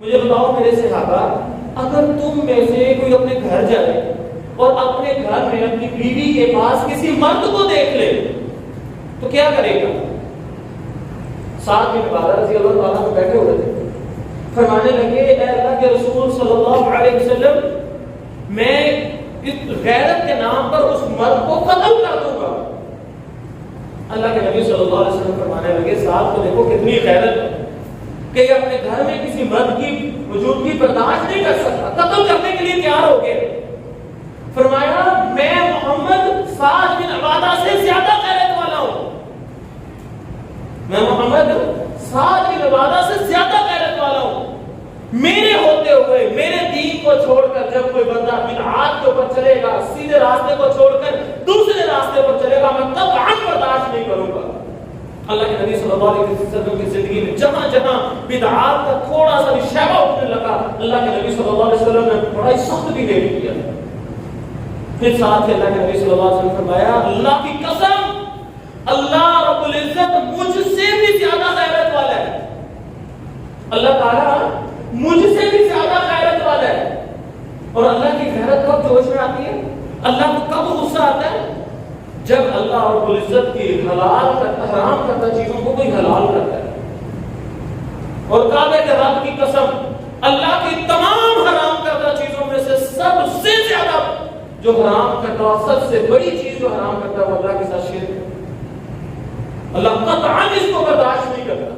مجھے بتاؤ میرے صحابہ، اگر تم میں سے کوئی اپنے گھر جائے اور اپنے گھر میں اپنی بیوی کے پاس کسی مرد کو دیکھ لے تو کیا کرے گا؟ ساتھ میں عبادہ رضی اللہ تعالیٰ میں بیٹھے ہوئے تھے، فرمانے لگے اے اللہ کے رسول صلی اللہ علیہ وسلم، میں اس غیرت کے نام پر اس مرد کو قتل کر دوں گا۔ اللہ کے نبی صلی اللہ علیہ وسلم فرمانے لگے ساتھ کو دیکھو کتنی غیرت ہے کہ یہ اپنے گھر میں کسی مرد کی وجود کی برداشت نہیں کر سکتا، قتل کرنے کے لیے تیار ہو گئے۔ فرمایا میں محمد سعد بن عبادہ سے زیادہ غیرت والا ہوں، میں محمد سعد بن عبادہ سے زیادہ غیرت والا ہوں۔ میرے ہوتے ہوئے میرے دین کو چھوڑ کر جب کوئی بندہ بدعات کے اوپر چلے گا، سیدھے راستے کو چھوڑ کر دوسرے راستے پر چلے گا، میں قطعاً برداشت نہیں کروں گا۔ اللہ کے نبی صلی اللہ علیہ وسلم کی زندگی میں جہاں جہاں بدعات کا تھوڑا سا بھی شائبہ اٹھنے لگا، اللہ کے نبی صلی اللہ علیہ وسلم نے بڑا ہی سخت بھی دے دیا۔ پھر ساتھ اللہ کے نبی صلی اللہ علیہ وسلم نے فرمایا اللہ کی قسم، اللہ رب العزت مجھ سے بھی زیادہ غیرت والا ہے، اللہ تعالیٰ مجھ سے بھی زیادہ غیرت والا ہے۔ اور اللہ کی غیرت کب جوش میں آتی ہے؟ اللہ کو کب غصہ آتا ہے؟ جب اللہ رب العزت کی حلال کرتا حرام کرتا چیزوں کو کوئی حلال کرتا ہے۔ اور کعبے کے رب کی قسم، اللہ کی تمام حرام کردہ چیزوں میں سے سب سے زیادہ جو حرام کرتا ہے، سب سے بڑی چیز جو حرام کرتا ہے وہ اللہ کے ساتھ شرک ہے۔ اللہ قطعاً اس کو برداشت نہیں کرتا۔